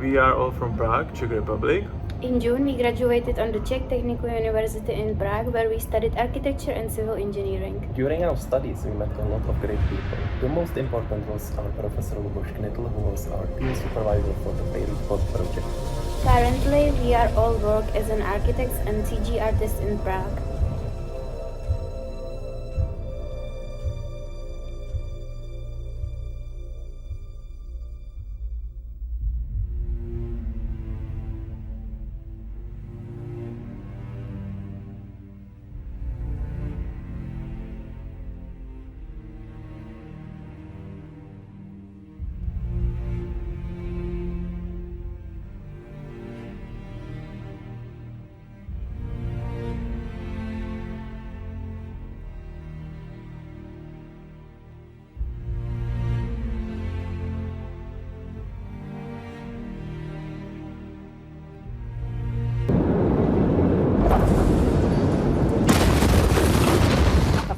We are all from Prague, Czech Republic. In June, we graduated on the Czech Technical University in Prague, where we studied architecture and civil engineering. During our studies, we met a lot of great people. The most important was our professor Luboš Knitl, who was our team supervisor for the Beirut Port project. Currently, we are all work as an architects and CG artists in Prague.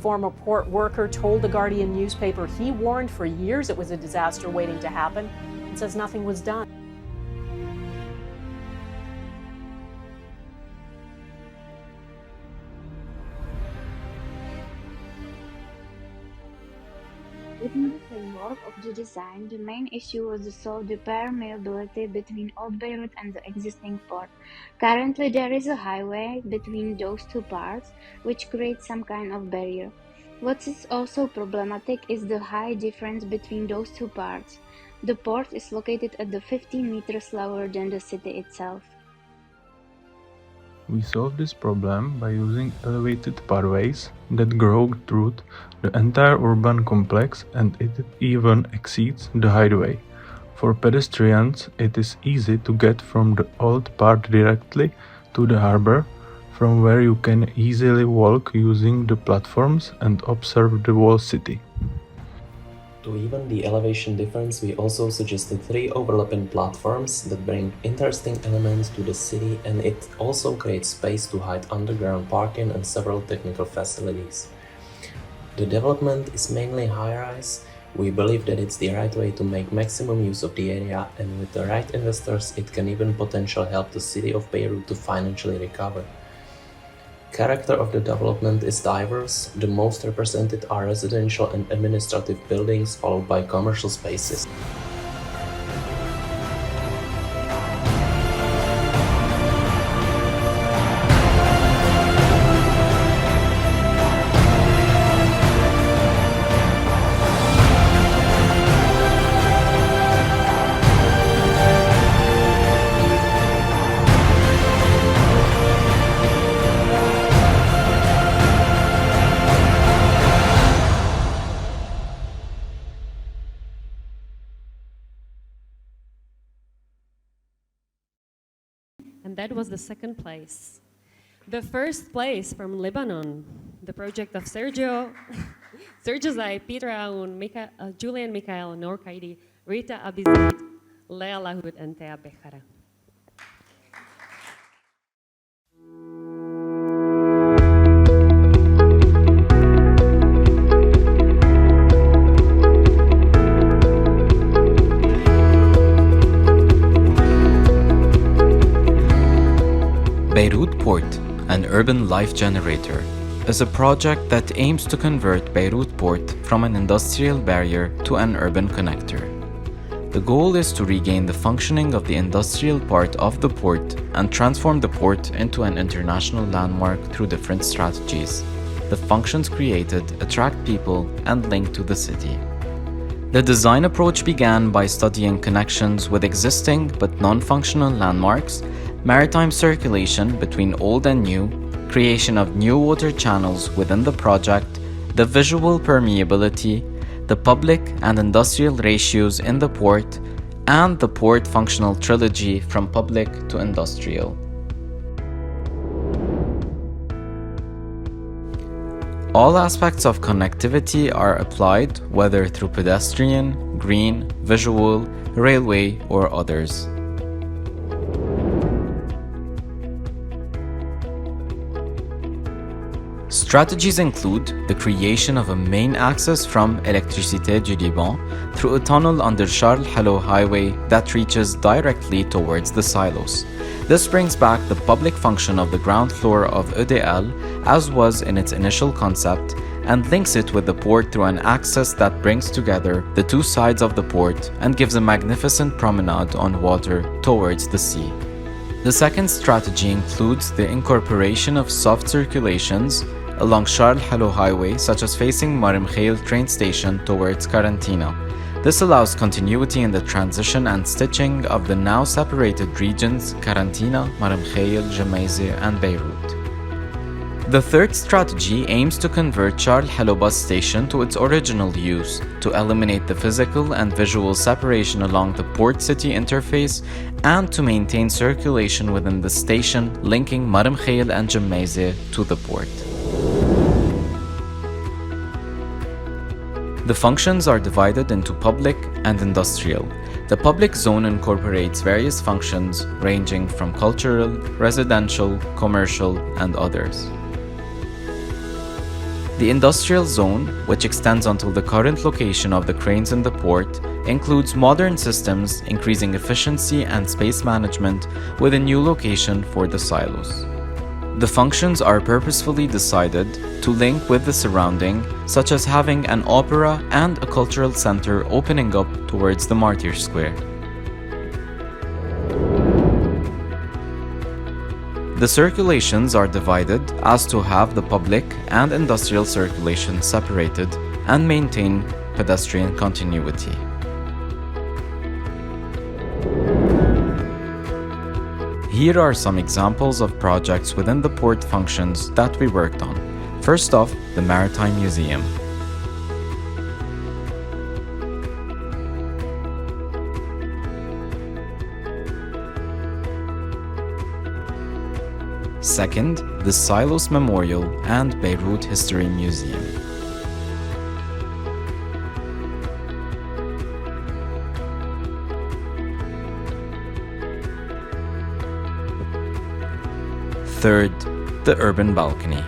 Former port worker told the Guardian newspaper he warned for years it was a disaster waiting to happen and says nothing was done. Within the framework of the design, the main issue was to solve the permeability between Old Beirut and the existing port. Currently, there is a highway between those two parts, which creates some kind of barrier. What is also problematic is the high difference between those two parts. The port is located at the 15 meters lower than the city itself. We solved this problem by using elevated pathways that grow through the entire urban complex, and it even exceeds the highway. For pedestrians, it is easy to get from the old part directly to the harbor, from where you can easily walk using the platforms and observe the whole city. To even the elevation difference, we also suggested 3 overlapping platforms that bring interesting elements to the city, and it also creates space to hide underground parking and several technical facilities. The development is mainly high-rise. We believe that it's the right way to make maximum use of the area, and with the right investors, it can even potentially help the city of Beirut to financially recover. Character of the development is diverse. The most represented are residential and administrative buildings, followed by commercial spaces. And that was the second place. The first place from Lebanon, the project of Sergio Zai, Peter Aoun, Julian Mikhail, Noor Kaidi, Rita Abizid, Leah Lahoud, and Thea Bechara. Beirut Port, an urban life generator, is a project that aims to convert Beirut Port from an industrial barrier to an urban connector. The goal is to regain the functioning of the industrial part of the port and transform the port into an international landmark through different strategies. The functions created attract people and link to the city. The design approach began by studying connections with existing but non-functional landmarks, maritime circulation between old and new, creation of new water channels within the project, the visual permeability, the public and industrial ratios in the port, and the port functional trilogy from public to industrial. All aspects of connectivity are applied, whether through pedestrian, green, visual, railway, or others. Strategies include the creation of a main access from Électricité du Liban through a tunnel under Charles Hello Highway that reaches directly towards the silos. This brings back the public function of the ground floor of EDL as was in its initial concept and links it with the port through an access that brings together the two sides of the port and gives a magnificent promenade on water towards the sea. The second strategy includes the incorporation of soft circulations along Charles Hello Highway, such as facing Mar Mikhail train station towards Karantina. This allows continuity in the transition and stitching of the now separated regions Karantina, Mar Mikhail, Jemaizeh, and Beirut. The third strategy aims to convert Charles Hello bus station to its original use, to eliminate the physical and visual separation along the port-city interface, and to maintain circulation within the station linking Mar Mikhail and Jemaizeh to the port. The functions are divided into public and industrial. The public zone incorporates various functions ranging from cultural, residential, commercial, and others. The industrial zone, which extends until the current location of the cranes in the port, includes modern systems, increasing efficiency and space management with a new location for the silos. The functions are purposefully decided to link with the surrounding, such as having an opera and a cultural center opening up towards the Martyr Square. The circulations are divided as to have the public and industrial circulation separated and maintain pedestrian continuity. Here are some examples of projects within the port functions that we worked on. First off, the Maritime Museum. Second, the Silos Memorial and Beirut History Museum. Third, the urban balcony.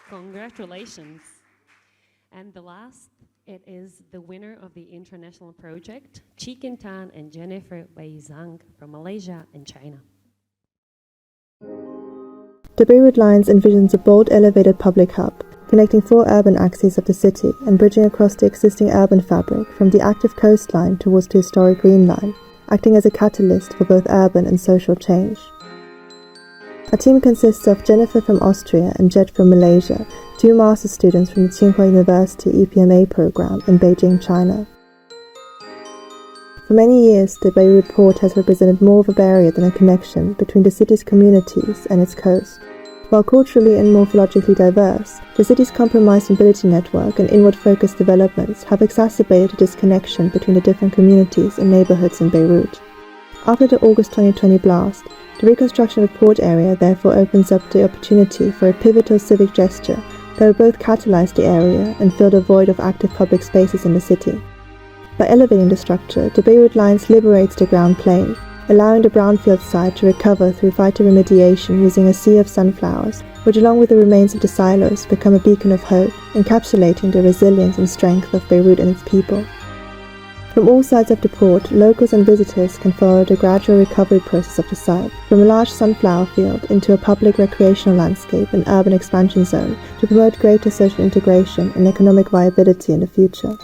Congratulations. And the last, it is the winner of the international project, Chicken Tan and Jennifer Wei Zhang from Malaysia and China. The Beirut Lines envisions a bold elevated public hub, connecting 4 urban axes of the city and bridging across the existing urban fabric from the active coastline towards the historic Green Line, acting as a catalyst for both urban and social change. Our team consists of Jennifer from Austria and Jed from Malaysia, 2 master's students from the Tsinghua University EPMA program in Beijing, China. For many years, the Beirut port has represented more of a barrier than a connection between the city's communities and its coast. While culturally and morphologically diverse, the city's compromised mobility network and inward-focused developments have exacerbated the disconnection between the different communities and neighborhoods in Beirut. After the August 2020 blast, the reconstruction of the port area therefore opens up the opportunity for a pivotal civic gesture that will both catalyze the area and fill the void of active public spaces in the city. By elevating the structure, the Beirut Lines liberates the ground plane, allowing the brownfield site to recover through phytoremediation using a sea of sunflowers, which along with the remains of the silos become a beacon of hope, encapsulating the resilience and strength of Beirut and its people. From all sides of the port, locals and visitors can follow the gradual recovery process of the site, from a large sunflower field into a public recreational landscape and urban expansion zone to promote greater social integration and economic viability in the future.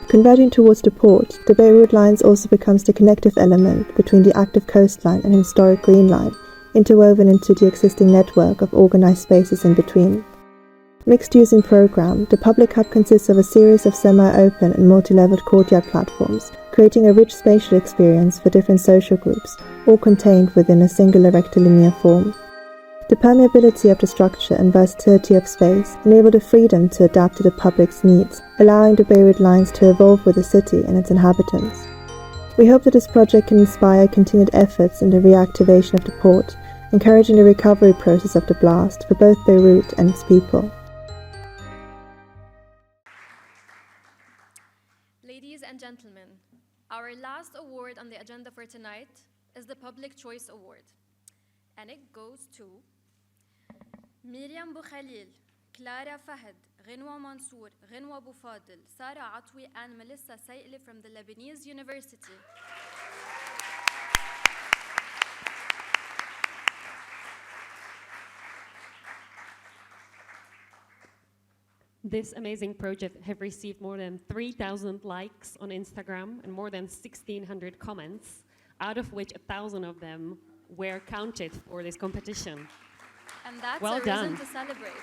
Converging towards the port, the Beirut Lines also becomes the connective element between the active coastline and historic Green Line, interwoven into the existing network of organized spaces in between. Mixed use in program, the public hub consists of a series of semi-open and multi-leveled courtyard platforms, creating a rich spatial experience for different social groups, all contained within a singular rectilinear form. The permeability of the structure and versatility of space enable the freedom to adapt to the public's needs, allowing the Beirut Lines to evolve with the city and its inhabitants. We hope that this project can inspire continued efforts in the reactivation of the port, encouraging the recovery process of the blast for both Beirut and its people. Ladies and gentlemen, our last award on the agenda for tonight is the Public Choice Award. And it goes to Miriam Boukhalil, Clara Fahad, Ghenwa Mansour, Ghenwa Boufadil, Sarah Atwi, and Melissa Saile from the Lebanese University. This amazing project have received more than 3,000 likes on Instagram and more than 1,600 comments, out of which 1,000 of them were counted for this competition. And that's well a reason done. to celebrate.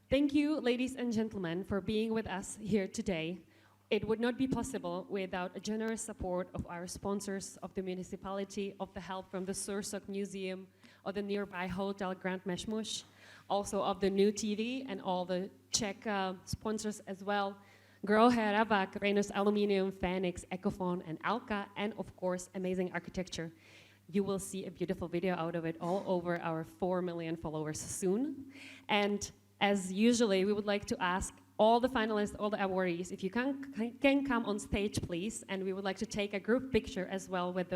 Thank you, ladies and gentlemen, for being with us here today. It would not be possible without a generous support of our sponsors, of the municipality, of the help from the Sursok Museum, of the nearby Hotel Grand Meshmush, also of the New TV and all the Czech sponsors as well. Grohe, Ravak, Reynos Aluminium, Phoenix, Ecofon, and Alka, and of course, amazing architecture. You will see a beautiful video out of it all over our 4 million followers soon. And as usually, we would like to ask all the finalists, all the awardees, if you can come on stage, please. And we would like to take a group picture as well with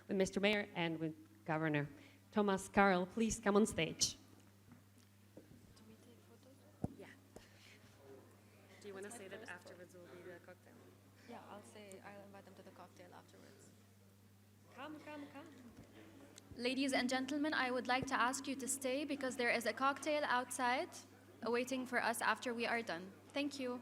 Mr. Mayor and with Governor. Thomas, Karl, please come on stage. Do we take photos? Yeah. Do you want to say that afterwards will be the cocktail? Yeah, I'll invite them to the cocktail afterwards. Come. Ladies and gentlemen, I would like to ask you to stay because there is a cocktail outside awaiting for us after we are done. Thank you.